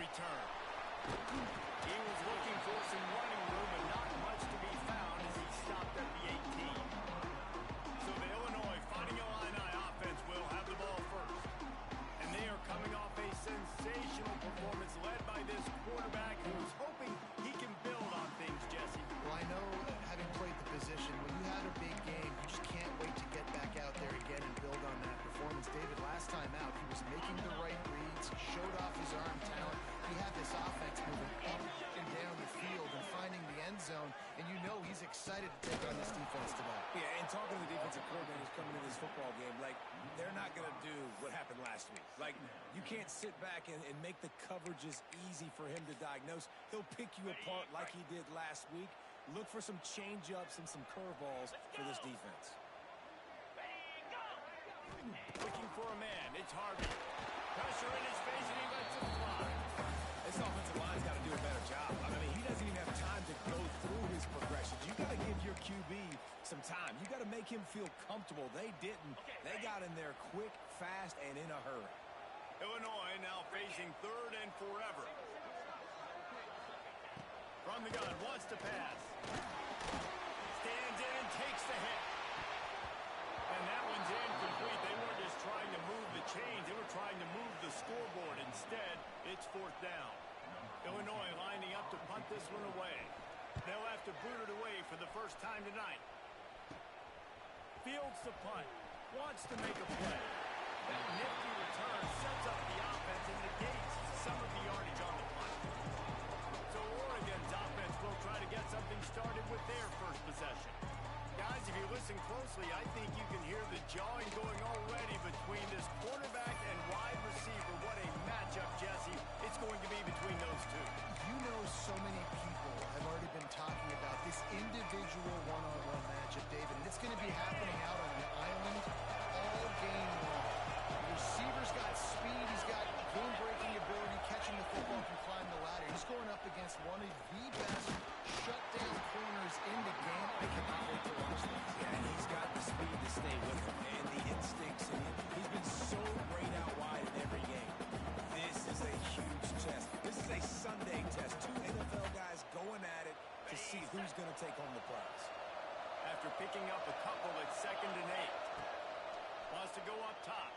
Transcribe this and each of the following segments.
return. He was looking for some running room, and not much to be found as he stopped at the 18. So the Illinois Fighting Illini offense will have the ball first. And they are coming off a sensational performance led by this quarterback who's hoping he can build on things, Jesse. Well, I know, having played the position, when you have a big game, you just can't wait to get back out there again and build on that performance. David, last time out, he was making the right reads, showed off his arm talent. He had this offense moving up and down the field and finding the end zone, and you know he's excited to take on this defense today. Yeah, and talking to the defensive coordinators coming into this football game, like, they're not going to do what happened last week. Like, you can't sit back and make the coverages easy for him to diagnose. He'll pick you apart like he did last week. Look for some change-ups and some curveballs for this defense. Looking for a man. It's Harvey. Pressure in his face, and he lets it fly. This offensive line's got to do a better job. I mean, he doesn't even have time to go through his progressions. You got to give your QB some time. You got to make him feel comfortable. They didn't. They got in there quick, fast, and in a hurry. Illinois now facing 3rd and forever. From the gun, wants to pass. Stands in and takes the hit. And that one's incomplete. They weren't just trying to move the chains. They were trying to move the scoreboard. Instead, it's 4th down. Illinois lining up to punt this one away. They'll have to boot it away for the first time tonight. Fields the punt. Wants to make a play. That nifty return sets up the offense and negates some of the yardage on the punt. So Oregon's offense will try to get something started with their first possession. Guys, if you listen closely, I think you can hear the jawing going already between this quarterback and wide receiver. What a matchup, Jesse. It's going to be between those two. You know, so many people have already been talking about this individual one-on-one matchup, David, and it's going to be happening out on the island all game long. The receiver's got speed. He's got game-breaking ability, catching the football, can climb the ladder. He's going up against one of the best shutdown corners in the game. I cannot wait to watch this. Yeah, and he's got the speed to stay with him and the instincts. And he's been so great out wide in every game. This is a huge test. This is a Sunday test. 2 NFL guys going at it to see who's going to take home the prize. After picking up a couple at 2nd and 8. Wants to go up top.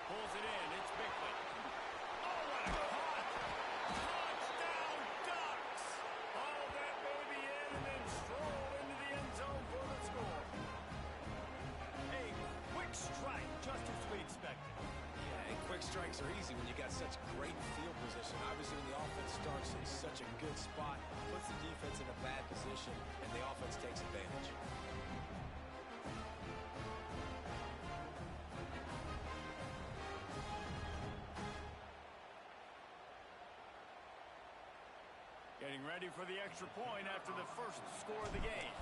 Pulls it in. It's Bickley. Oh, what a caught! Touchdown, Ducks! All that baby in and then stroll into the end zone for the score. A quick strike, just as we expected. Yeah, and quick strikes are easy when you got such great field position. Obviously, when the offense starts in such a good spot, puts the defense in a bad position, and the offense takes advantage. Getting ready for the extra point after the first score of the game.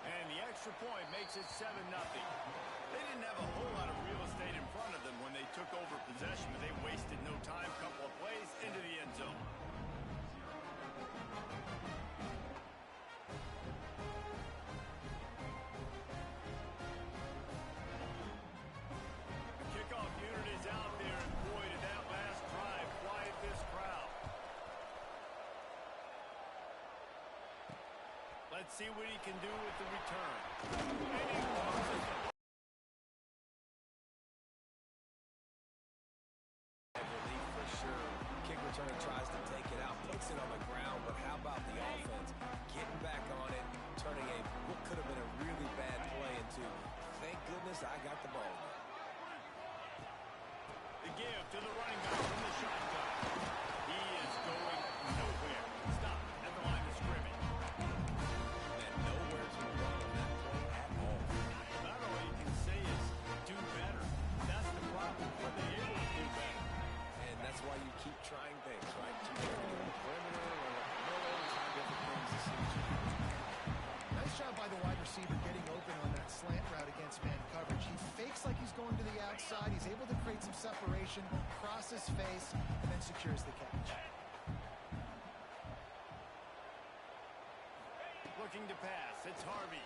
And the extra point makes it 7-0. They didn't have a whole lot of real estate in front of them when they took over possession, but they wasted no time. Couple of plays into the end zone. The kickoff unit is out there, and boy, did that last drive quiet this crowd. Let's see what he can do with the return. And he closes the relief for sure. Kick returner tries to take it out, puts it on the ground, but how about the offense? Getting back on it, turning what could have been a really bad play into, thank goodness I got the ball. The give to the running back from the shotgun. He is going nowhere. Stop at the line of scrimmage. And nowhere to run on that play at all. Not all you can say is do better. That's the problem. Are they able to do better? And that's why you keep trying things, right? Keep trying the perimeter or the middle, try different things to see what you can do. Nice job by the wide receiver getting open on that slant route against man coverage. He fakes like he's going to the outside. He's able to create some separation, cross his face, and then secures the catch. Looking to pass. It's Harvey.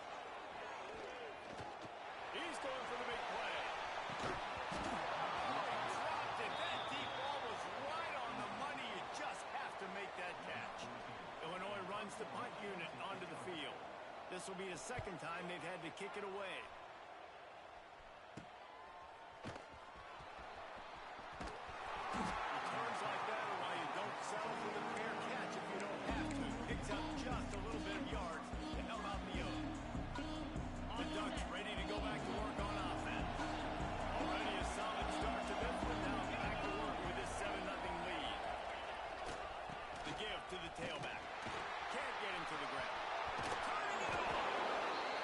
He's going for the big play. Oh, he dropped it. That deep ball This will be the second time they've had to kick it away. Returns like that are why you don't settle for the fair catch if you don't have to. Picks up just a little bit of yards to help out the yoke. The Ducks ready to go back to work on offense. Already a solid start to this one. Now back to work with this 7-0 lead. The give to the tailback. Can't get him to the ground. Turning it off.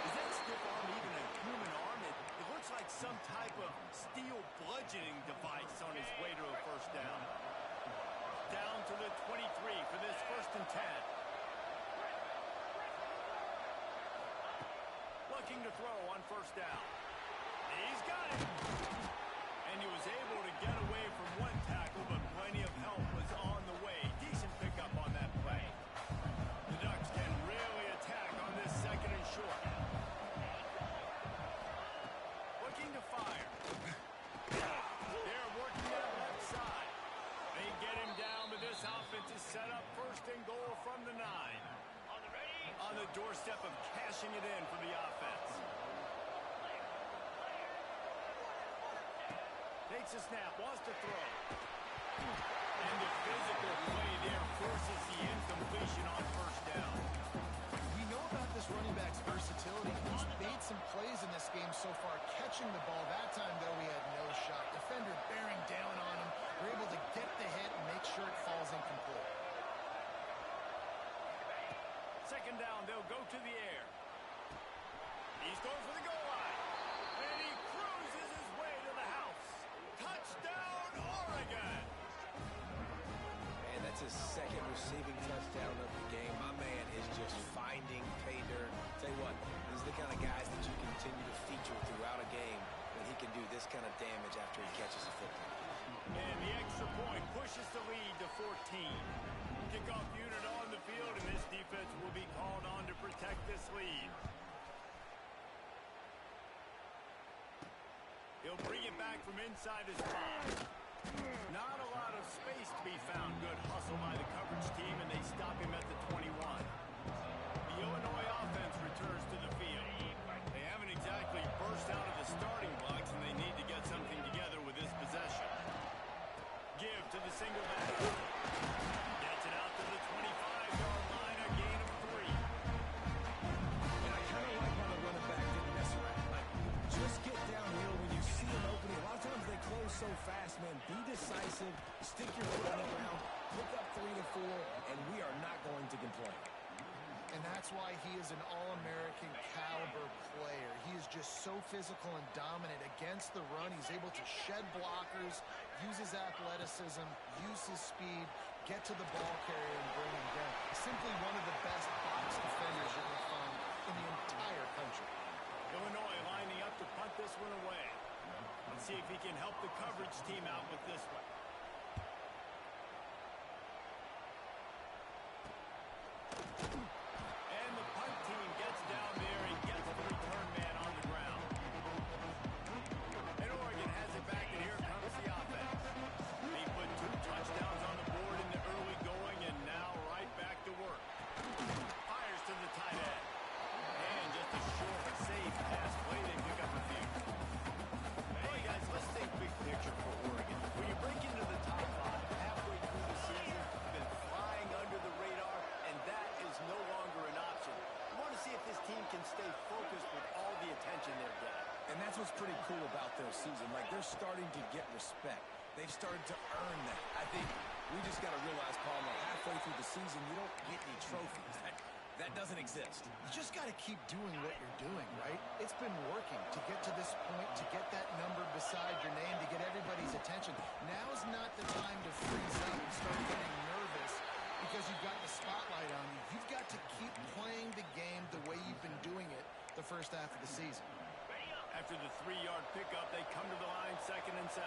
Is that stiff arm even a human arm? It looks like some type of steel bludgeoning device on his way to a first down. Down to the 23 for this 1st and 10. Looking to throw on first down. He's got it. And he was able to get away from one tackle, but plenty of help was on the way. Decent pickup on that play. The Ducks can really attack on this 2nd and short. Looking to fire. They're working that left side. They get him down, but this offense is set up 1st and goal from the 9. On the doorstep of cashing it in for the offense. Takes a snap, wants to throw. And the physical play there forces the incompletion on first down. We know about this running back's versatility. He's made some plays in this game so far, catching the ball. That time, though, he had no shot. Defender bearing down on him. We're able to get the hit and make sure it falls incomplete. 2nd down, they'll go to the air. He's going for the goal line. And he cruises his way to the house. Touchdown, Oregon! Man, that's his 2nd receiving touchdown of the game. My man is just finding pay dirt. Tell you what, these are the kind of guys that you continue to feature throughout a game when he can do this kind of damage after he catches a football. And the extra point pushes the lead to 14. Kickoff unit on the field, and this defense will be called on to protect this lead. He'll bring it back from inside his 5. Not a lot of space to be found. Good hustle by the coverage team, and they stop him at the 21. The Illinois offense returns to the field. They haven't exactly burst out of the starting blocks, and they need to get something together with this possession. Give to the single back. Gets it out to the 25-yard line, a gain of 3. And I kind of like how the running back didn't mess around. Like, just get downhill when you see an opening. A lot of times they close so fast, man. Be decisive, stick your foot on the ground, pick up 3 to 4, and we are not going to complain. And that's why he is an All-American caliber player. He is just so physical and dominant against the run. He's able to shed blockers, use his athleticism, use his speed, get to the ball carrier and bring him down. Simply one of the best box defenders you're going to find in the entire country. Illinois lining up to punt this one away. Let's see if he can help the coverage team out with this one. And the punt team gets down there and gets the return man on the ground. And Oregon has it back, and here comes the offense. They put 2 touchdowns on the board in the early going, and now right back to work. Fires to the tight end. And just a short, safe pass play. They pick up a few. Hey, guys, let's think big picture for Oregon. When you break into the top 5 halfway through the season, you've been flying under the radar, and that is no longer an option. You want to see if this team can stay focused with all the attention they're getting. And that's what's pretty cool about their season. Like, they're starting to get respect. They've started to earn that. I think we just got to realize, Paul, that halfway through the season, you don't get any trophies. That doesn't exist. You just got to keep doing what you're doing, right? It's been working to get to this point, to get that number beside your name, to get everybody's attention. Now's not the time to freeze up and start getting nervous because you've got the spotlight on you. You've got to keep playing the game the way you've been doing it the first half of the season. After the 3-yard pickup, they come to the line 2nd and 7.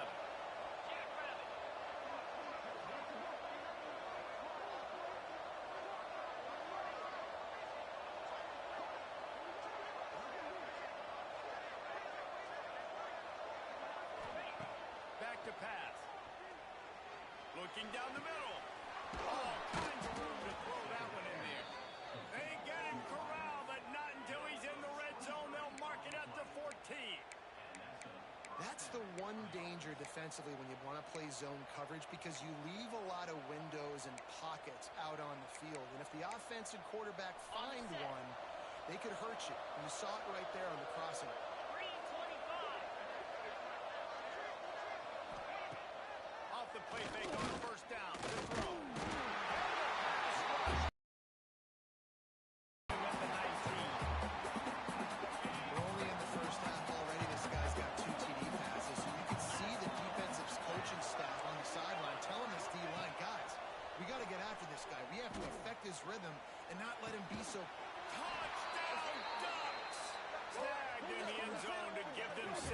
Back to pass. Looking down the middle. All kinds of room to throw that one in there. They get him corralled, but not until That's the one danger defensively when you want to play zone coverage, because you leave a lot of windows and pockets out on the field. And if the offensive quarterback find one, they could hurt you. And you saw it right there on the crossing. Off the play fake on first down. To throw. His rhythm and not let him be so. Touchdown Ducks! Snagged in the end zone to give them 6.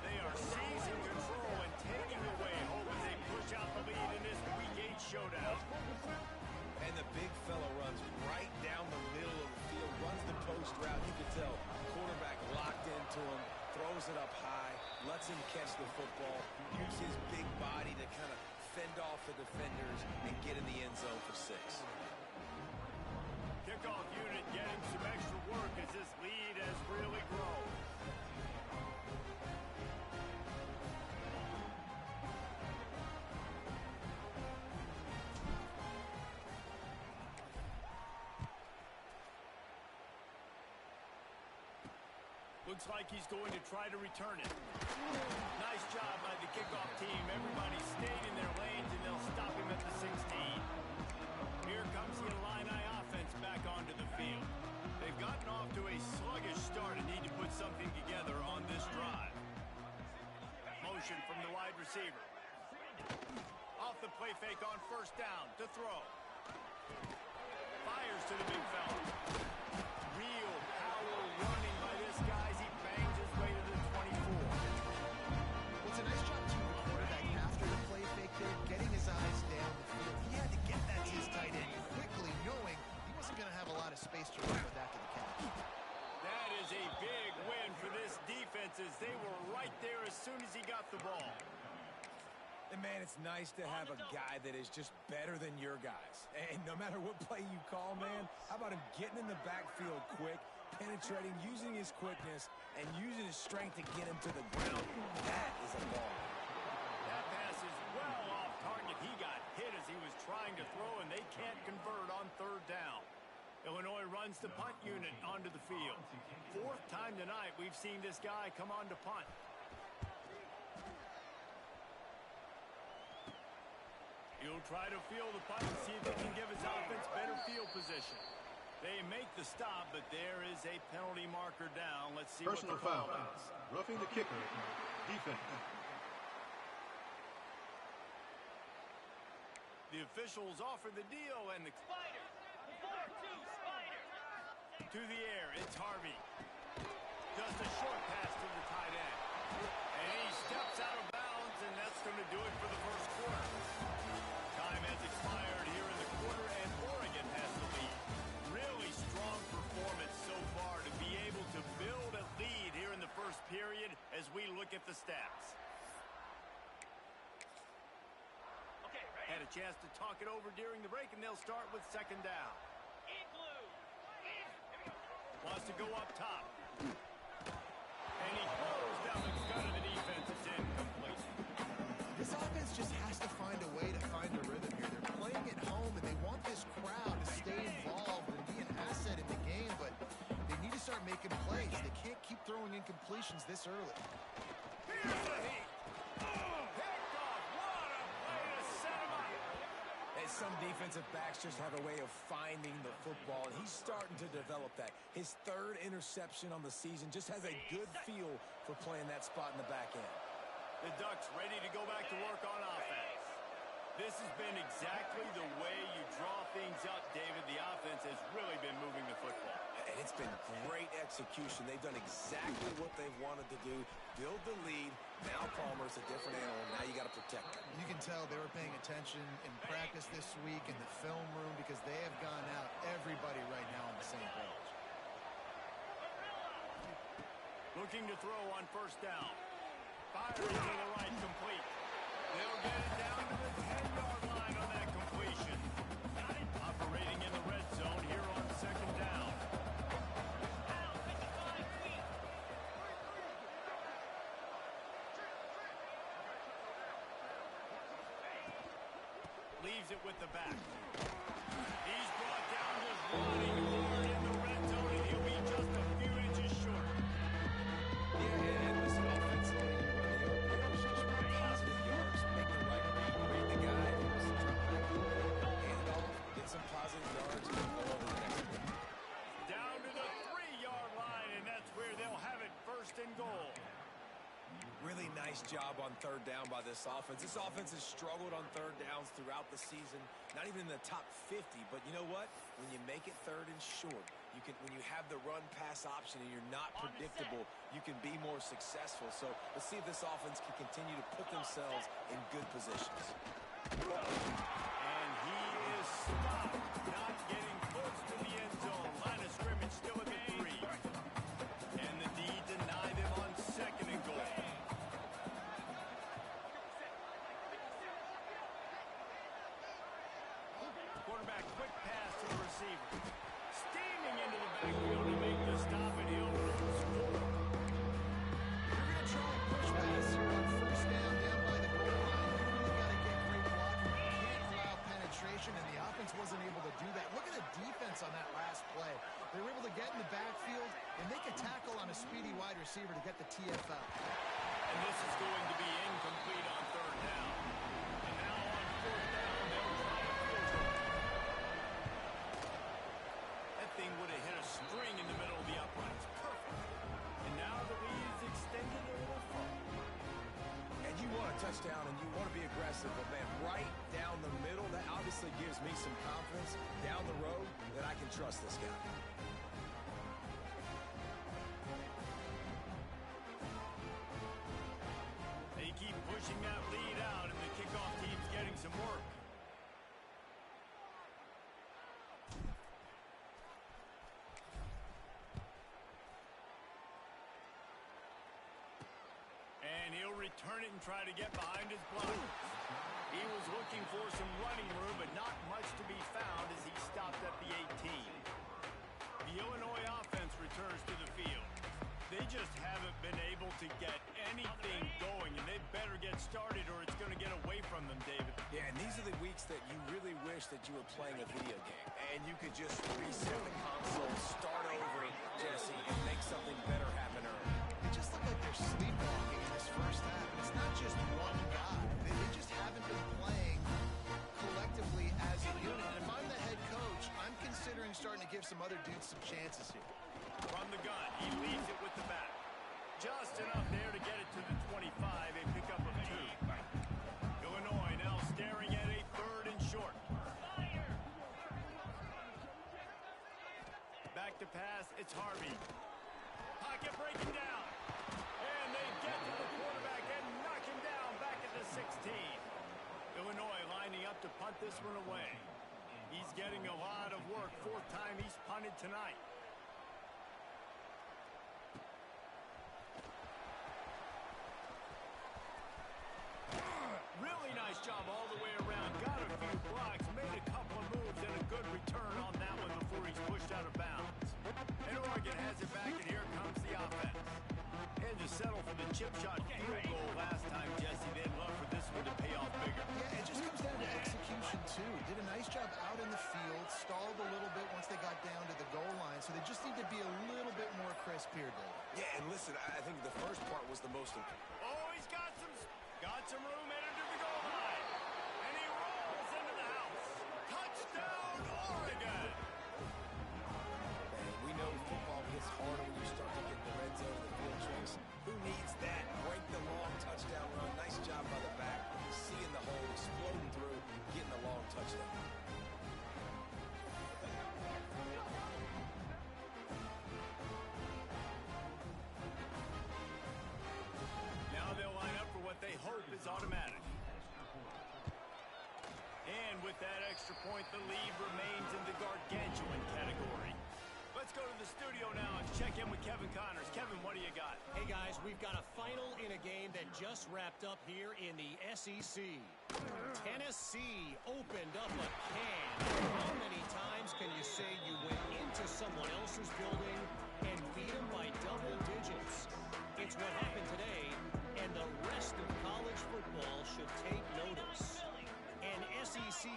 They are seizing control and taking away hope as they push out the lead in this Week 8 showdown. And the big fella runs right down the middle of the field, runs the post route. You can tell quarterback locked into him, throws it up high, lets him catch the football, uses his big body to kind of fend off the defenders and get in the end zone for 6. Kickoff unit getting some extra work as this lead has really grown. Looks like he's going to try to return it. Nice job by the kickoff team. Everybody stayed in their lanes, and they'll stop him at the 16. Here comes the Illini offense back onto the field. They've gotten off to a sluggish start and need to put something together on this drive. Motion from the wide receiver. Off the play fake on first down to throw. Fires to the big fella. Real power running by this guy as he bangs his way to the 24. Well, it's a nice job, too, the quarterback after the play fake there, getting his eyes down the field. He had to get that to his tight end quickly, knowing he wasn't going to have a lot of space to run with after the catch. That is a big win for this defense as they were right there as soon as he got the ball. And, man, it's nice to have a guy that is just better than your guys. And no matter what play you call, man, how about him getting in the backfield quick, penetrating, using his quickness, and using his strength to get him to the ground? That is a ball. That pass is well off target. He got hit as he was trying to throw, and they can't convert on third down. Illinois runs the punt unit onto the field. 4th time tonight we've seen this guy come on to punt. He'll try to field the punt and see if he can give his offense better field position. They make the stop, but there is a penalty marker down. Let's see Personal what the call foul. is. Roughing the kicker. Defense. The officials offer the deal, and the Spider. 4-2 Spider. To the air, it's Harvey. Just a short pass to the tight end. And he steps out of bounds, and that's going to do it for the first quarter. Time has expired here in the quarter, and Oregon has the lead. Really strong performance so far to be able to build a lead here in the first period as we look at the stats. Had a chance to talk it over during the break, and they'll start with 2nd down. Wants to go up top. And he throws down the gut of the defense. It's incomplete. This offense just has to find a way to find a rhythm here. They're playing at home, and they want this crowd to stay involved and be an asset in the game, but they need to start making plays. They can't keep throwing incompletions this early. Here's the heat. Picked off. What a play to set him up. And some defensive backs just have a way of finding the football, and he's starting to develop that. His 3rd interception on the season, just has a good feel for playing that spot in the back end. The Ducks ready to go back to work on offense. This has been exactly the way you draw things up, David. The offense has really been moving the football. And it's been great execution. They've done exactly what they wanted to do, build the lead. Now Palmer's a different animal. Now you got to protect him. You can tell they were paying attention in practice this week in the film room, because they have gone out, everybody right now on the same page. Looking to throw on first down. Fires to the right, complete. They'll get it down to the 10-yard line on that completion. Operating in the red zone here on 2nd down. Leaves it with the back. He's brought down just running hard in the red zone, and he'll be just a few inches short. Yeah, and listen, offensively, you run the RPOs, just run positive yards, make the right read the guy, just drop back a little bit, hand it off, get some positive yards, and go over the next play. Down to the 3-yard line, and that's where they'll have it, first and goal. Really nice job on third down by this offense. This offense has struggled on third downs throughout the season. Not even in the top 50, but you know what? When you make it third and short, when you have the run-pass option and you're not predictable, you can be more successful. So let's see if this offense can continue to put themselves in good positions. And he is stopped, not getting close to the end zone. Line of scrimmage still at the 3. And the D deny them on second and goal. Quarterback, quick pass to the receiver. Steaming into the backfield to make the stop, and he'll score. You're going to try and push pass here on first down by the goal line. You really got to get great blocking. You can't allow penetration, and the offense wasn't able to do that. Look at the defense on that last play. They were able to get in the backfield and make a tackle on a speedy wide receiver to get the TFL. And this is going to be incomplete on third down. And now on fourth down, they'll try a field goal. That thing would have hit a string in the middle of the uprights. Perfect. And now the lead's extended a little further. And you want a touchdown and you want to be aggressive, but man, right down the middle, that obviously gives me some confidence down the road that I can trust this guy. They keep pushing that lead out, and the kickoff team's getting some work. And he'll return it and try to get behind his blockers. He was looking for some running room, but not much to be found as he stopped at the 18. The Illinois offense returns to the field. They just haven't been able to get anything going, and they better get started or it's going to get away from them, David. Yeah, and these are the weeks that you really wish that you were playing a video game, and you could just reset the console, start over, Jesse, and make something better happen early. It just looked like they're sleepwalking in this first half, and it's not just one guy. They just haven't been playing collectively as a unit. And if I'm the head coach, I'm considering starting to give some other dudes some chances here. From the gun, he leaves it with the back. Just enough there to get it to the 25, a pickup of 2. Illinois now staring at a third and short. Back to pass, it's Harvey. Pocket breaking down. And they get to the quarterback and knock him down back at the 16. Illinois lining up to punt this one away. He's getting a lot of work. 4th time he's punted tonight. Really nice job all the way around. Got a few blocks, made a couple of moves, and a good return on that one before he's pushed out of bounds. And Oregon has it back, and here comes the offense. And to settle for the chip shot field goal last time, Jesse, they'd love for this one to pay off bigger. Yeah, it just comes down to execution, too. Did a nice job out in the field, stalled a little bit once they got down to the goal line, so they just need to be a little bit more crisp here, Dave. Yeah, and listen, I think the first part was the most important. Oh, he's got some room headed to the goal line. And he rolls into the house. Touchdown, Oregon! And we know football gets harder when you start to get the red zone and the field tricks. Who needs that? Break the long touchdown run. Nice job by the back. Seeing the hole, exploding through, getting a long touchdown. Now they'll line up for what they hope is automatic. And with that extra point, the lead remains in the gargantuan category. Let's go to the studio now and check in with Kevin Connors. Kevin, what do you got? Hey, guys, we've got a final in a game that just wrapped up here in the SEC. Tennessee opened up a can. How many times can you say you went into someone else's building and beat them by double digits? It's what happened today, and the rest of college football should take notice. An SEC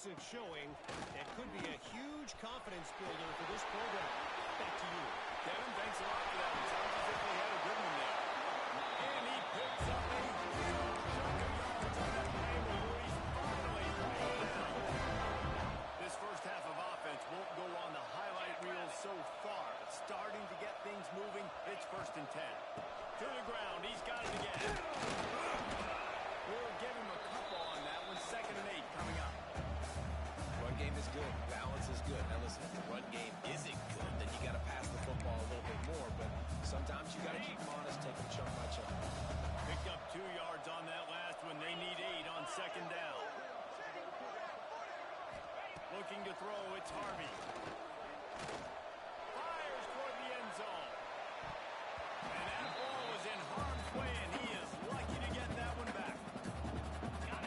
impressive showing that could be a huge confidence builder for this program. Back to you. Kevin, thanks a lot for that. It sounds as if they had a good one there. And he picks up a huge chunk of yards on that play where Louis finally brought it down. This first half of offense won't go on the highlight reel so far, but starting to get things moving. It's 1st and 10. To the ground. He's got it again. We'll give him a couple on that one. 2nd and 8 coming up. Run game is good. Balance is good. Now listen, if the run game isn't good, then you got to pass the football a little bit more. But sometimes you got to keep them honest, take them chunk by chunk. Picked up 2 yards on that last one. They need 8 on 2nd down. Looking to throw. It's Harvey. Fires toward the end zone. And that ball was in harm's way, and he is lucky to get that one back.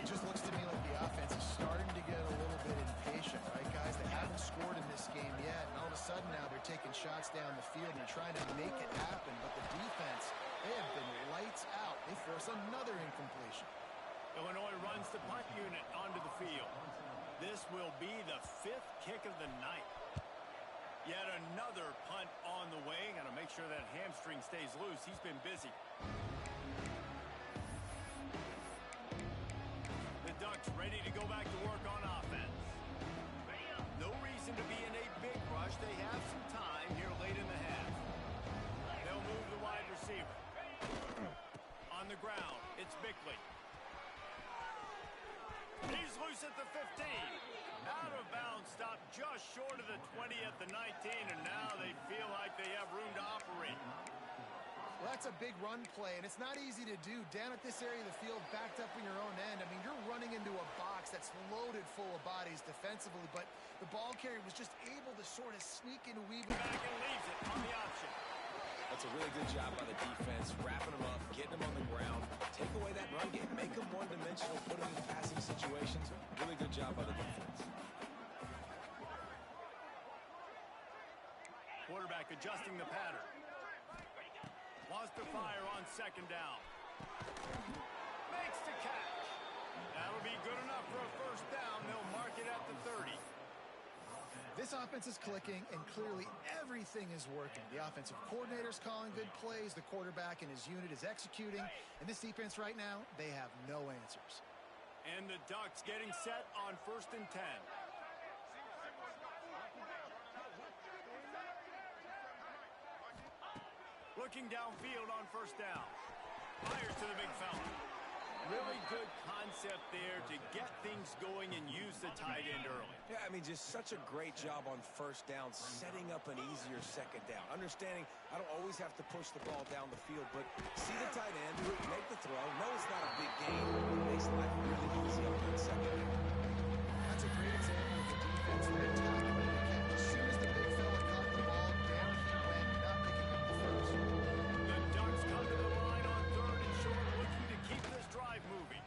It just looks to me like the offense is starting to get a little bit impatient, right, guys? They haven't scored in this game yet, and all of a sudden now they're taking shots down the field and trying to make it happen. But the defense, they have been lights out. They force another incompletion. Illinois runs the punt unit onto the field. This will be the 5th kick of the night. Yet another punt on the way. Got to make sure that hamstring stays loose. He's been busy. The Ducks ready to go back to work on offense. No reason to be in a big rush. They have some time here late in the half. They'll move the wide receiver. On the ground, it's Bickley. He's loose at the 15. Out of bounds, stopped just short of the 20 at the 19, and now they feel like they have room to operate. Well, that's a big run play, and it's not easy to do. Down at this area of the field, backed up in your own end. I mean, you're running into a box that's loaded full of bodies defensively, but the ball carrier was just able to sort of sneak and weave it back and leaves it on the option. That's a really good job by the defense, wrapping them up, getting them on the ground. Take away that run game, make them one-dimensional, put them in passing situations. Really good job by the defense. Quarterback adjusting the pattern. Wants to fire on 2nd down. Makes the catch. That'll be good enough for a 1st down. They'll mark it at the 30. This offense is clicking, and clearly everything is working. The offensive coordinator's calling good plays. The quarterback and his unit is executing. And this defense right now, they have no answers. And the Ducks getting set on 1st and 10. Looking downfield on 1st down. Fires to the big fella. Really good concept there to get things going and use the tight end early. Yeah, I mean, just such a great job on 1st down, setting up an easier 2nd down. Understanding I don't always have to push the ball down the field, but see the tight end, make the throw. No, it's not a big game. It makes life really easy on that 2nd down. That's a great example of the defense there tackling it again. As soon as the big fella caught the ball, down he went, not picking up the first. The Ducks come to the line on 3rd and short, looking to keep this drive moving.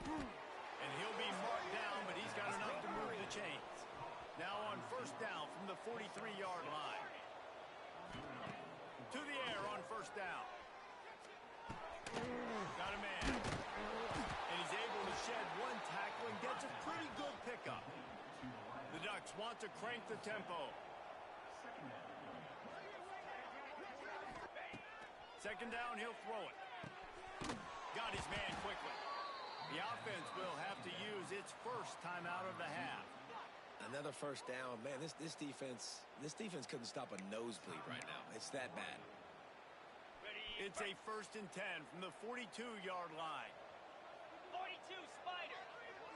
And he'll be marked down, but he's got enough to move the chains. Now on 1st down from the 43-yard line. To the air on 1st down. Got a man. And he's able to shed one tackle and gets a pretty good pickup. The Ducks want to crank the tempo. 2nd down, he'll throw it. Got his man quickly. The offense will have to use its 1st timeout of the half. Another 1st down. Man, this defense couldn't stop a nosebleed right now. It's that bad. It's a 1st and 10 from the 42-yard line. 42 Spider.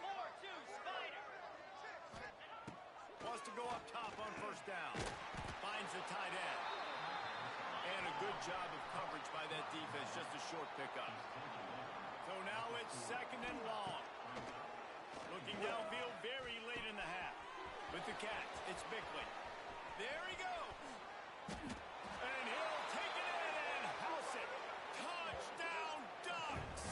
4-2 Spider. Wants to go up top on 1st down. Finds the tight end. And a good job of coverage by that defense. Just a short pickup. So now it's 2nd and long. Looking downfield very late in the half. With the catch, it's Bickley. There he goes. And he'll take it in and house it. Touchdown, Ducks.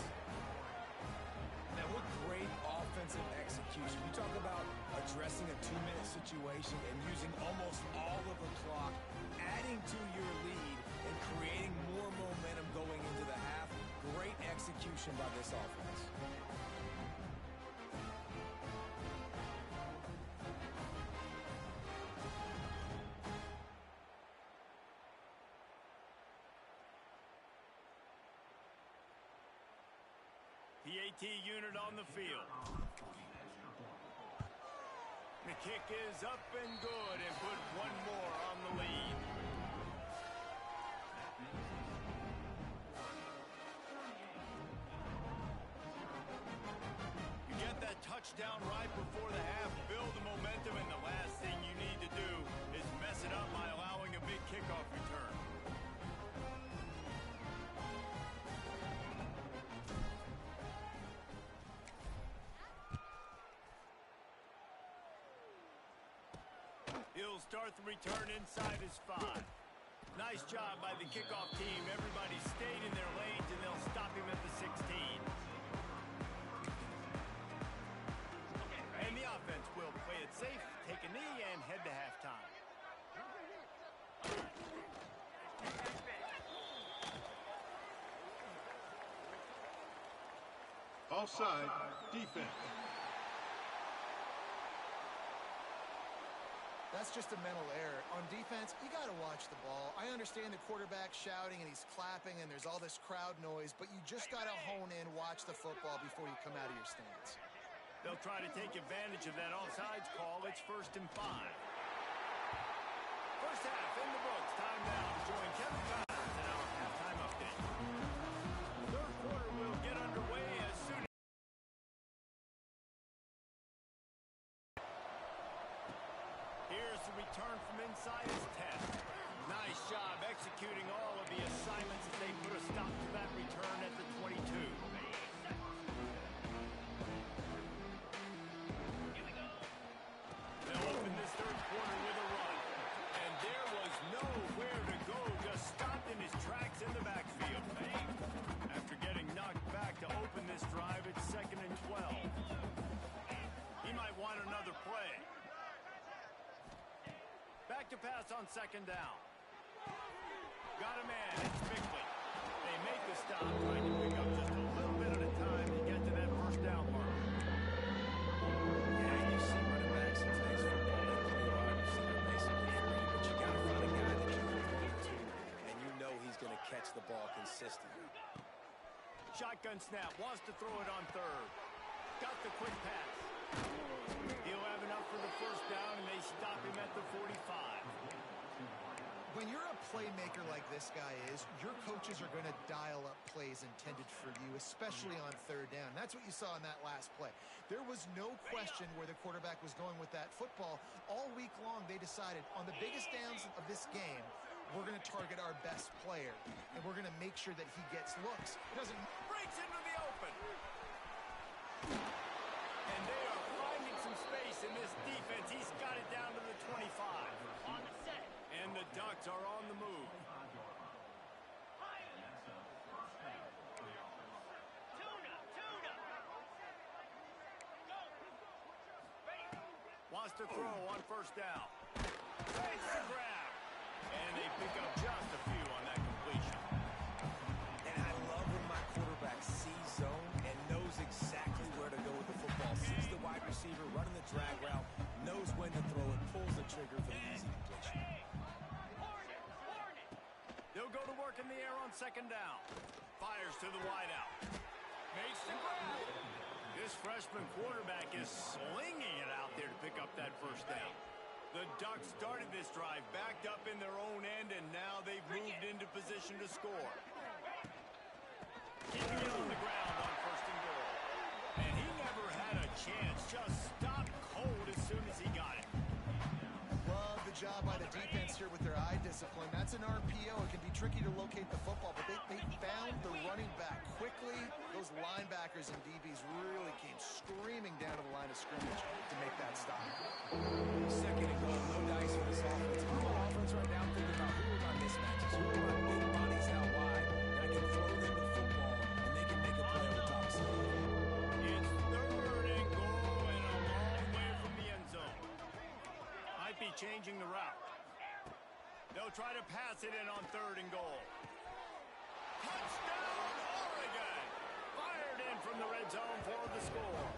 Now, what great offensive execution. You talk about addressing a 2-minute situation and using almost all of the clock, adding to your lead, and creating more momentum going into the half. Great execution by this offense. PAT unit on the field. The kick is up and good and put one more on the lead. You get that touchdown right before the half, build the momentum, and the last thing you need to do is mess it up by allowing a big kickoff return. He'll start the return inside his 5. Nice job by the kickoff team. Everybody stayed in their lanes, and they'll stop him at the 16. And the offense will play it safe, take a knee, and head to halftime. Offside, defense. That's just a mental error. On defense, you got to watch the ball. I understand the quarterback shouting and he's clapping and there's all this crowd noise, but you just got to hone in, watch the football before you come out of your stance. They'll try to take advantage of that offsides call. It's 1st and 5. First half in the books. Time now to join Kevin Johns in our halftime update. Third quarter will get underway as soon as... Here's the return from inside his 10. Nice job executing all of the assignments as they put a stop to that return at the 22. They'll open this third quarter with a run. And there was nowhere to go, just stopped in his tracks in the backfield. After getting knocked back to open this drive, it's 2nd and 12. He might want another play. Back to pass on 2nd down. Got a man, it's Bickley. They make the stop, trying to pick up just a little bit at a time to get to that first down mark. Yeah, you see running backs in today's football, they play hard. You see they're basically free, but you got to find a guy that you can throw it to, and you know he's going to catch the ball consistently. Shotgun snap, wants to throw it on 3rd. Got the quick pass. He'll have enough for the first down, and they stop him at the 45. When you're a playmaker like this guy is, your coaches are going to dial up plays intended for you, especially on 3rd down. That's what you saw in that last play. There was no question where the quarterback was going with that football. All week long, they decided on the biggest downs of this game, we're going to target our best player, and we're going to make sure that he gets looks. It doesn't... Breaks into the open. And they are finding some space in this defense. He's got it down to the 25. On the set. And the Ducks are on the move. Tuna. Go. Ready. Wants to throw on 1st down. Fakes the grab. And they pick up just a few on that completion. And I love when my quarterback sees zone and knows exactly where to go with the football. Sees the wide receiver running the drag route, knows when to throw it, pulls the trigger for the easy completion. They'll go to work in the air on 2nd down. Fires to the wideout. Makes the grab. This freshman quarterback is slinging it out there to pick up that first down. The Ducks started this drive backed up in their own end, and now they've moved into position to score. Keeping it on the ground on 1st and goal. And he never had a chance. Just stopped cold as soon as he got it. Love the job by the defense here with their eye discipline. That's an RPO. It can be tricky to locate the football, but they found the running back quickly. Those linebackers and DBs really came screaming down to the line of scrimmage to make that stop. 2nd and goal, no dice for this offense. I'm on offense right now thinking about who are my mismatches, who are my big bodies out wide, and I can throw them the football, and they can make a play on the top side. It's 3rd and goal and a long way from the end zone. Might be changing the route. They'll try to pass it in on 3rd and goal. Touchdown, Oregon! Fired in from the red zone for the score.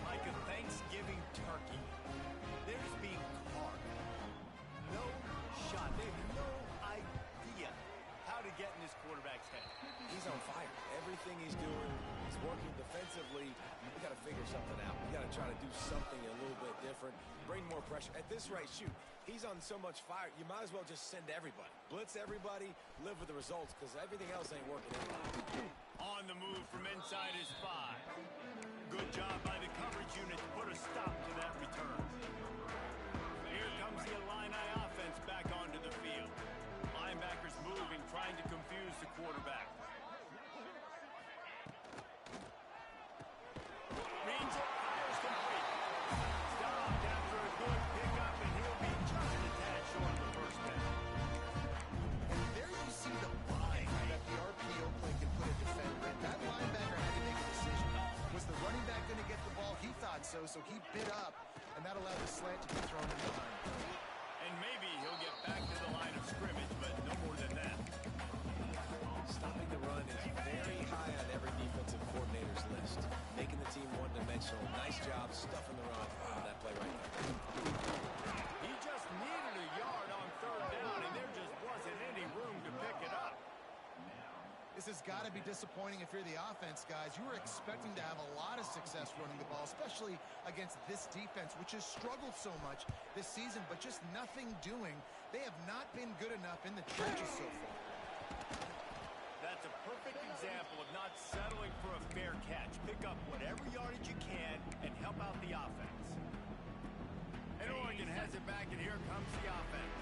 Like a Thanksgiving turkey. There's being carved. No shot. They have no idea how to get in this quarterback's head. He's guy's on fire. Everything he's doing, he's working defensively. We got to figure something out. We got to try to do something a little bit different, bring more pressure. At this rate, shoot, he's on so much fire, you might as well just send everybody. Blitz everybody, live with the results, because everything else ain't working anymore. On the move from inside his 5. Good job by the coverage unit to put a stop to that return. Here comes the Illini offense back onto the field. Linebackers moving, trying to confuse the quarterback. Reads it, fires complete. Stopped after a good pickup, and he'll be just a tad short of the first down. And there you see the bind that the RPO play can put a defender in. That linebacker had to make a decision. Was the running back going to get the ball? He thought so he bit up, and that allowed the slant to be thrown in behind. And maybe he'll get back to the line of scrimmage, but no more than that. Stopping the run is very high on every defensive coordinator's list. Making the team one-dimensional. Nice job stuffing the run on that play right there. He just needed a yard on third down, and there just wasn't any room to pick it up. This has got to be disappointing if you're the offense, guys. You were expecting to have a lot of success running the ball, especially against this defense, which has struggled so much this season, but just nothing doing. They have not been good enough in the trenches so far. That's a perfect example of not settling for a fair catch. Pick up whatever yardage you can and help out the offense. And Oregon has it back, and here comes the offense.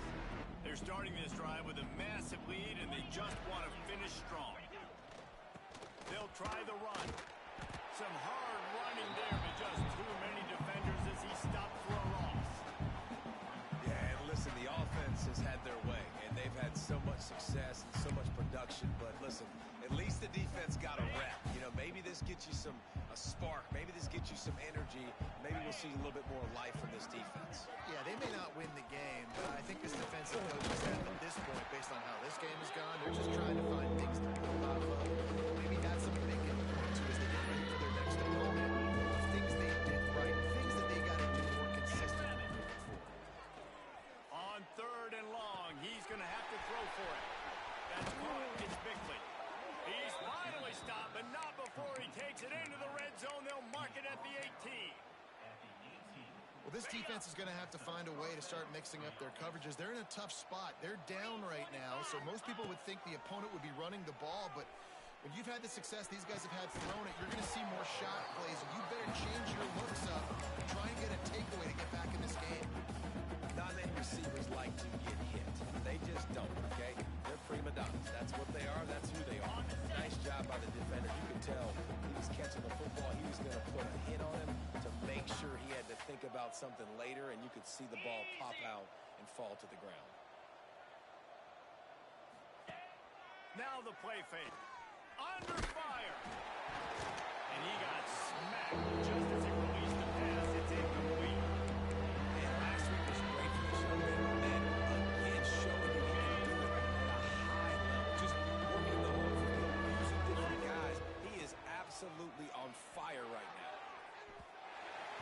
They're starting this drive with a massive lead, and they just want to finish strong. They'll try the run. Some hard running there, but just too many defenders as he stopped for a loss. Yeah, and listen, the offense has had their way, and they've had so much success and so much production. But listen, at least the defense got a rep. You know, maybe this gets you a spark. Maybe this gets you some energy. Maybe we'll see a little bit more life from this defense. Yeah, they may not win the game, but I think this defensive coach is at this point, based on how this game has gone, they're just trying to find things to build off of. Maybe that's something they can point to as they get ready for their next opponent. Things they did right, things that they got to do more consistently moving forward. On third and long, he's going to have to throw for it. That's caught. It's Bickley. He's finally stopped, but not before he takes it into the red zone. They'll mark it at the 18. Well, this defense is going to have to find a way to start mixing up their coverages. They're in a tough spot. They're down right now, so most people would think the opponent would be running the ball, but when you've had the success these guys have had thrown it, you're going to see more shot plays, and you better change your looks up and try and get a takeaway to get back in this game. Not many receivers like to get hit. They just don't, okay? They're prima donnas. That's what they are. That's who they are. Nice job by the defender. You can tell he was catching the football. He was going to put a hit on him to make sure he had to think about something later, and you could see the ball pop out and fall to the ground. Now the play fake. Under fire. And he got smacked just as he released the pass. It's incomplete. And last week was great for this young man. And again, showing you he can do it at a high level. Just working the whole field, using different guys. He is absolutely on fire right now.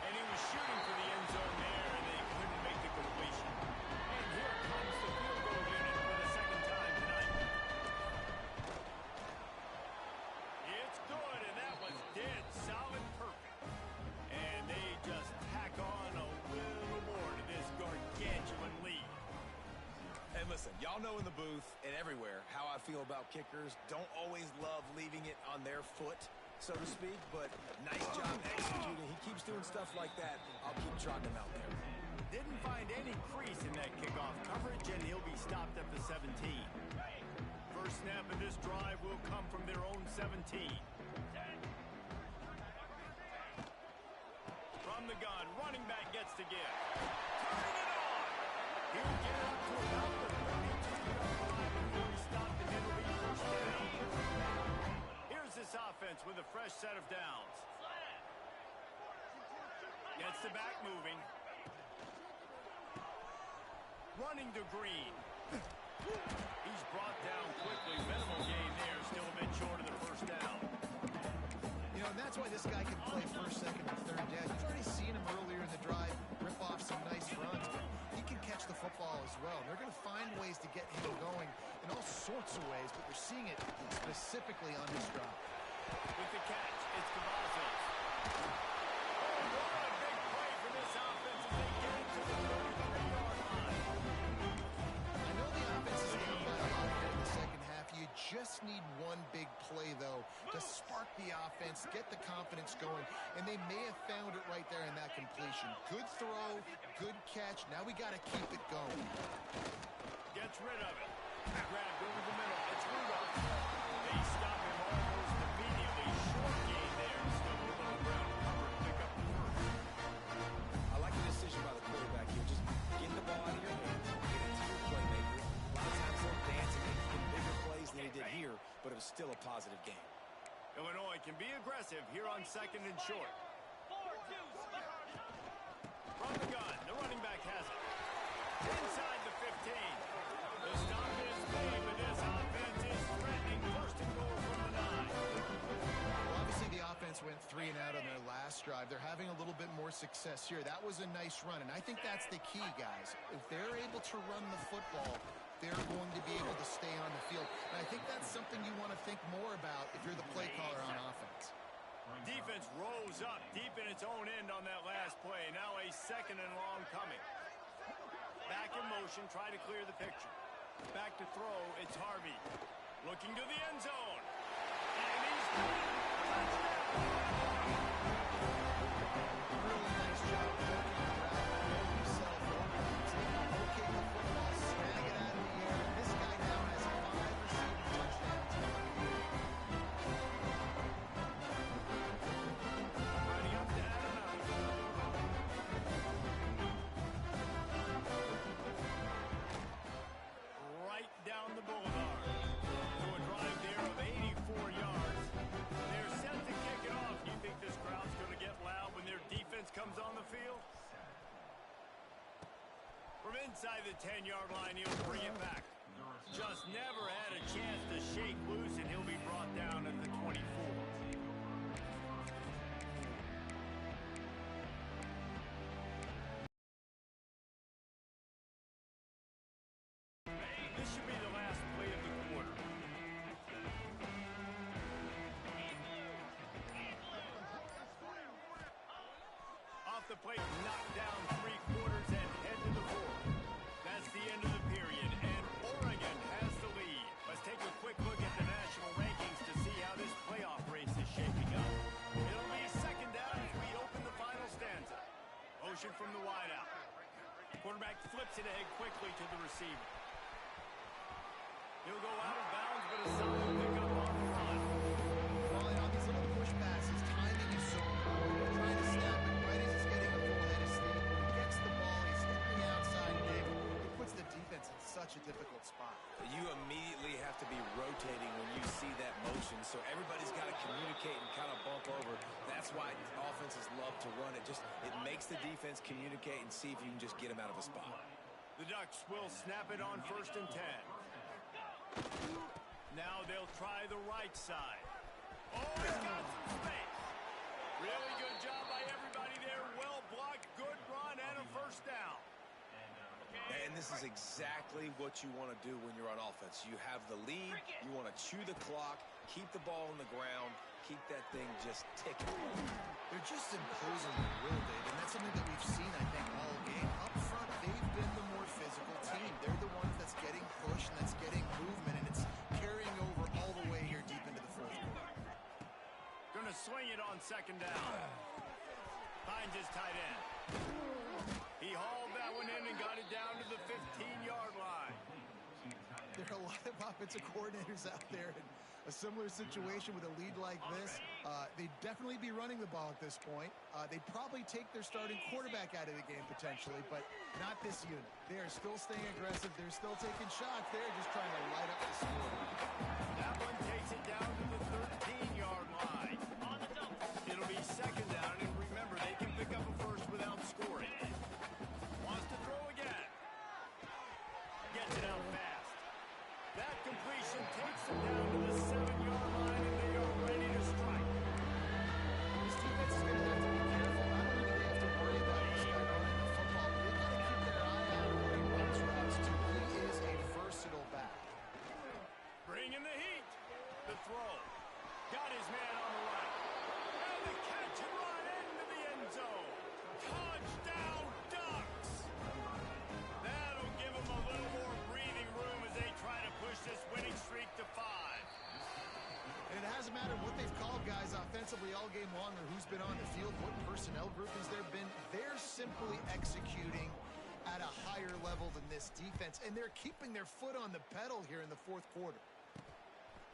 And he was shooting for the end zone there, and they couldn't make the completion. And here comes the field goal unit for the second time tonight. It's good, and that was dead solid perfect. And they just tack on a little more to this gargantuan lead. And listen, y'all know in the booth and everywhere how I feel about kickers. Don't always love leaving it on their foot, so to speak, but nice job executing. He keeps doing stuff like that. I'll keep trotting him out there. Didn't find any crease in that kickoff coverage, and he'll be stopped at the 17. First snap of this drive will come from their own 17. From the gun, running back gets to give. Turning it on! He'll get up to about the 32-yard line, and he'll be stopped, and it'll be first down. Here's this offense with a fresh set of downs. Gets the back moving. Running to Green. He's brought down quickly. Minimal gain there. Still a bit short of the first down. You And that's why this guy can play first, second, and third down. You've already seen him earlier in the drive rip off some nice runs, but he can catch the football as well. They're going to find ways to get him going in all sorts of ways, but we're seeing it specifically on this drive. With the catch, it's Cavazos. Oh, what a big play for this offense as they get it to the 33-yard line. I know the offense is down by a lot here in the second half. You just need one big play, though, to spark the offense, get the confidence going, and they may have found it right there in that completion. Good throw, good catch. Now we got to keep it going. Gets rid of it. Grabbed over the middle. It's Rudolph. They stop him almost immediately. Short gain there. Still a little ground to cover and pick up the first. I like the decision by the quarterback here. Just get the ball out of your hands, get it to your playmaker. A lot of times they'll dance and make bigger plays than he did here, but it was still a positive game. Illinois can be aggressive here on second and short. 4-2. From the gun, the running back has it. Inside the 15. The stop is made, but this offense is threatening. First and goal from the 9. Well, obviously, the offense went 3 and out on their last drive. They're having a little bit more success here. That was a nice run, and I think that's the key, guys. If they're able to run the football, they're going to be able to stay on the field. And I think that's something you want to think more about if you're the play caller on offense. Defense rose up deep in its own end on that last play. Now a second and long coming. Back in motion, try to clear the picture. Back to throw, it's Harvey. Looking to the end zone. And he's got it. Really nice job working around himself over. Locate the football, snag it out of the air. This guy now has 5 receiving touchdowns on the year. Riding up to add another. Right down the boulevard. To a drive there of 84 yards. They're set to kick it off. Do you think this crowd's going to get loud when their defense comes on the field? From inside the 10-yard line, he'll bring it back. Just never had a chance to shake loose, and he'll be brought down at the 24. This should be the last play of the quarter. Off the plate, knocked down 3 quarters and head to the 4. That's the end of the period, and Oregon has the lead. Let's take a quick look at the national rankings to see how this playoff race is shaping up. It'll be second down as we open the final stanza. Motion from the wideout. Quarterback flips it ahead quickly to the receiver. He'll go out of bounds, but a solid pickup on the run. Well, and on these little push passes, timing is so important. They're trying to snap it right as he's getting a full head of steam. When he gets the ball, he's hitting the outside big. It puts the defense in such a difficult spot. You immediately have to be rotating when you see that motion, so everybody's got to communicate and kind of bump over. That's why offenses love to run it. It makes the defense communicate and see if you can just get them out of a spot. The Ducks will snap it on 1st and 10. Now they'll try the right side. Oh, he's got some space. Really good job by everybody there. Well blocked, good run, and a first down. And this is exactly what you want to do when you're on offense. You have the lead, you want to chew the clock, keep the ball on the ground, keep that thing just ticking. They're just imposing the will, Dave, and that's something that we've seen, I think, all game. Up front, they've been the more physical team. They're the ones that's getting pushed and that's getting movement, and it's carrying over all the way here deep into the 4th quarter. Gonna swing it on 2nd down. Finds his tight end. He hauled that one in and got it down to the 15-yard line. There are a lot of offensive coordinators out there in a similar situation with a lead like this. They'd definitely be running the ball at this point. They'd probably take their starting quarterback out of the game potentially, but not this unit. They are still staying aggressive. They're still taking shots. They're just trying to light up the score. That one takes it down to the 13-yard line. It'll be 2nd down, and remember, they can pick up a first without scoring. Wants to throw again. Gets it out fast. That completion takes them down to the 7-yard line, and they are ready to strike. defensively all game long or who's been on the field, what personnel group has there been. They're simply executing at a higher level than this defense, and they're keeping their foot on the pedal here in the fourth quarter.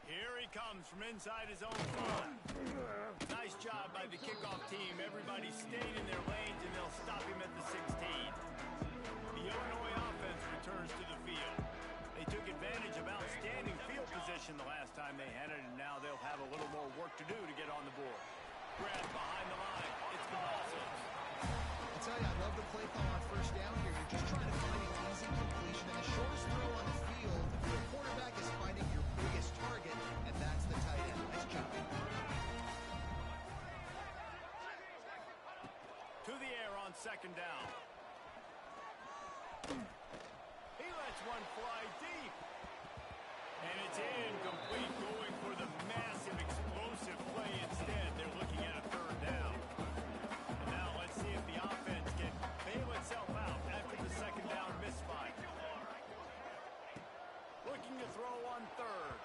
Here he comes from inside his own 5. Nice job by the kickoff team. Everybody stayed in their lanes, and they'll stop him at the 16. The Illinois offense returns to the field. They took advantage of outstanding field position the last time they had it, and now they'll have a little more work to do to get on the board. Grab behind the line. It's Cavazos. I tell you, I love the play call on first down here. You're just trying to find an easy completion, and the shortest throw on the field, the quarterback is finding your biggest target, and that's the tight end. Nice job. To the air on second down. He lets one fly deep. And it's incomplete, going for the massive explosive play instead. They're looking at a third down. And now let's see if the offense can bail itself out after the second down misfire. Looking to throw on third.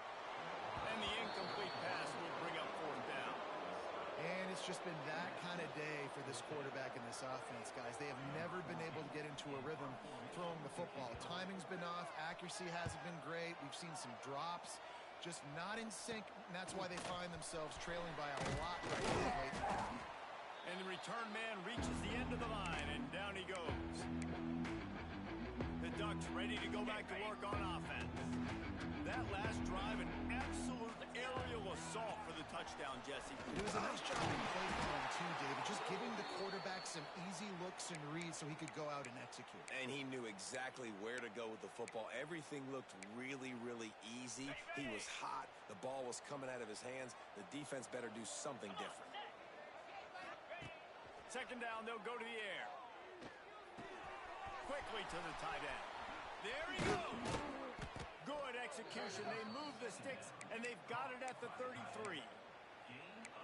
And the incomplete pass will bring up fourth down. And it's just been that kind of day for this quarterback and this offense, guys. They have never been able to get into a rhythm throwing the football. Timing's been off. Accuracy hasn't been great. We've seen some drops. Just not in sync, and that's why they find themselves trailing by a lot right here late. And the return man reaches the end of the line, and down he goes. The Ducks ready to go back to work on offense. That last drive, an absolute aerial assault for the touchdown, Jesse. It was a nice job in play calling too, David. Just giving the quarterback some easy looks and reads so he could go out and execute. And he knew exactly where to go with the football. Everything looked really, really easy. He was hot. The ball was coming out of his hands. The defense better do something different. Second down, they'll go to the air. Quickly to the tight end. There he goes. Good execution. They move the sticks, and they've got it at the 33.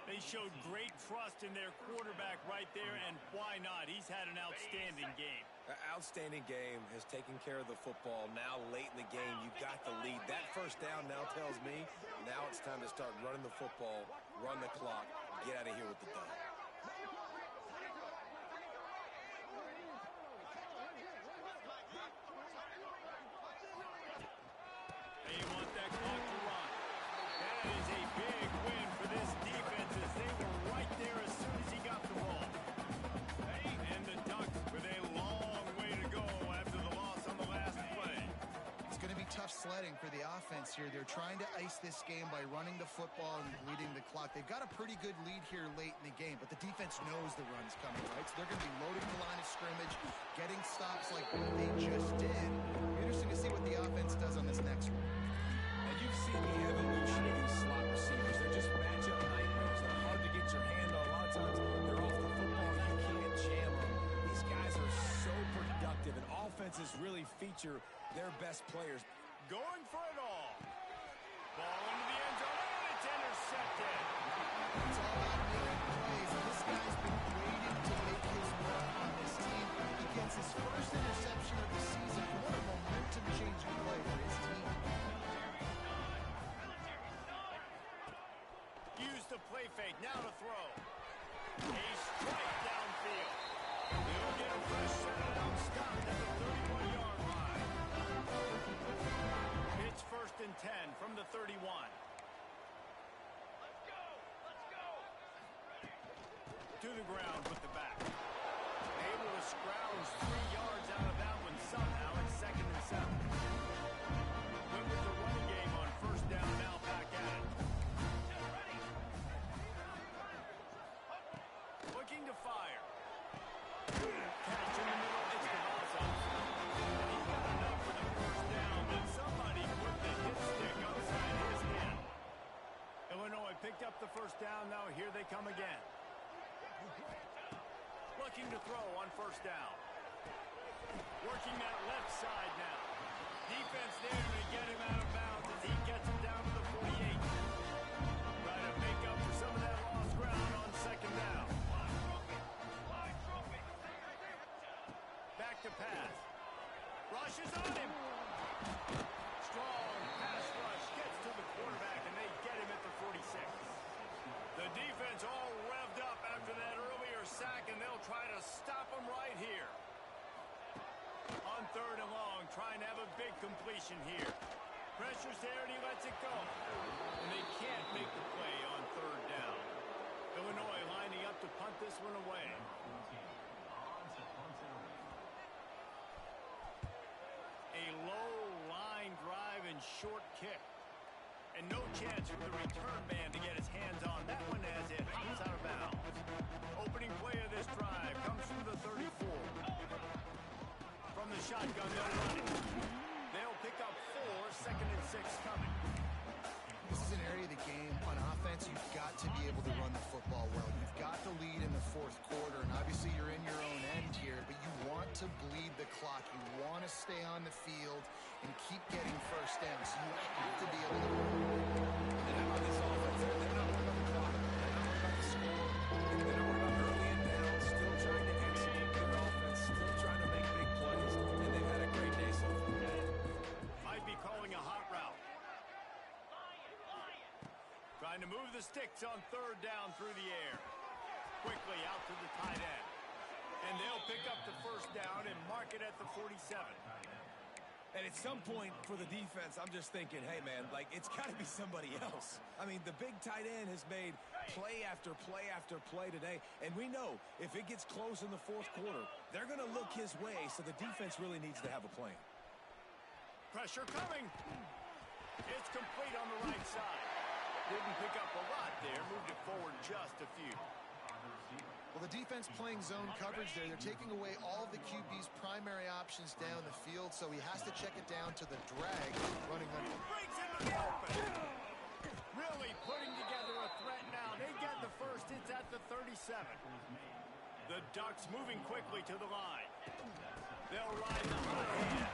They showed great trust in their quarterback right there, and why not? He's had an outstanding game. Outstanding game, has taken care of the football. Now late in the game, you got the lead. That first down now tells me now it's time to start running the football, run the clock, get out of here with the dub. They want that clock to run. That is a big win for this defense as they were right there as soon as he got the ball. And the Ducks with a long way to go after the loss on the last play. It's going to be tough sledding for the offense here. They're trying to ice this game by running the football and leading the clock. They've got a pretty good lead here late in the game, but the defense knows the run's coming, right? So they're going to be loading the line of scrimmage, getting stops like what they just did. Interesting to see what the offense does on this next one. And you've seen the evolution of these slot receivers. They're just matchup nightmares. They're hard to get your hand on. A lot of times they're off the football. You can't jam them. These guys are so productive, and offenses really feature their best players. Going for it all. Ball into the end zone, and it's intercepted. It's all about making plays, and this guy's been waiting to make his mark on this team. He gets his first interception of the season. What a momentum-changing play for his team. Use the play fake, now to throw. A strike downfield. He'll get a fresh set down, stopped at the 31-yard line. It's 1st and 10 from the 31. To the ground with the back. Able to scrounge 3 yards out of that one somehow. It's 2nd and 7. Went with the running game on first down, now back at it. Looking to fire. Catch in the middle, it's Cavazos. He got enough for the first down, but somebody put the hit stick upside his head. Illinois picked up the first down, now here they come again. Looking to throw on first down. Working that left side now. Defense there to get him out of bounds as he gets him down to the 48. Trying to make up for some of that lost ground on second down. Back to pass. Rushes on him. Strong pass rush gets to the quarterback, and they get him at the 46. The defense all revved up after that earlier sack, and they'll try to stop them right here. On 3rd and long, trying to have a big completion here. Pressure's there, and he lets it go. And they can't make the play on 3rd down. Illinois lining up to punt this one away. A low line drive and short kick. And no chance for the return man to get his hands on that one as it hops out of bounds. Opening play of this drive comes from the 34. From the shotgun, they'll run it. They'll pick up 4, 2nd and 6 coming. This is an area of the game. On offense, you've got to be able to run the football well. You've got the lead in the 4th quarter, and obviously you're in your own end here, but you want to bleed the clock. You want to stay on the field and keep getting first down, so you have to be able to run. And how about this offense? They're not worried about the clock. They're not worried about the score. They're not worried about early and down. Still trying to execute their offense. Still trying to make big plays. And they've had a great day so far. Might be calling a hot route. Trying to move the sticks on 3rd down through the air. Quickly out to the tight end. And they'll pick up the 1st down and mark it at the 47. And at some point for the defense, I'm just thinking, hey, man, like, it's got to be somebody else. I mean, the big tight end has made play after play after play today. And we know if it gets close in the 4th quarter, they're going to look his way, so the defense really needs to have a plan. Pressure coming. It's complete on the right side. Didn't pick up a lot there. Moved it forward just a few. Well, the defense playing zone coverage there. They're taking away all of the QB's primary options down the field, so he has to check it down to the drag running under. Breaks into the open. Really putting together a threat now. They get the 1st. It's at the 37. The Ducks moving quickly to the line. They'll ride the hot hand.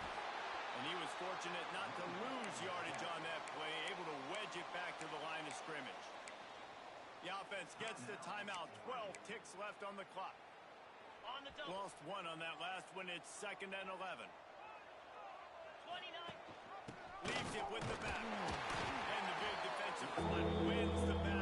And he was fortunate not to lose yardage on that play, able to wedge it back to the line of scrimmage. The offense gets the timeout. 12 ticks left on the clock. On the double. Lost 1 on that last one. It's 2nd and 11. 29. Leaves it with the back. And the big defensive front wins the battle.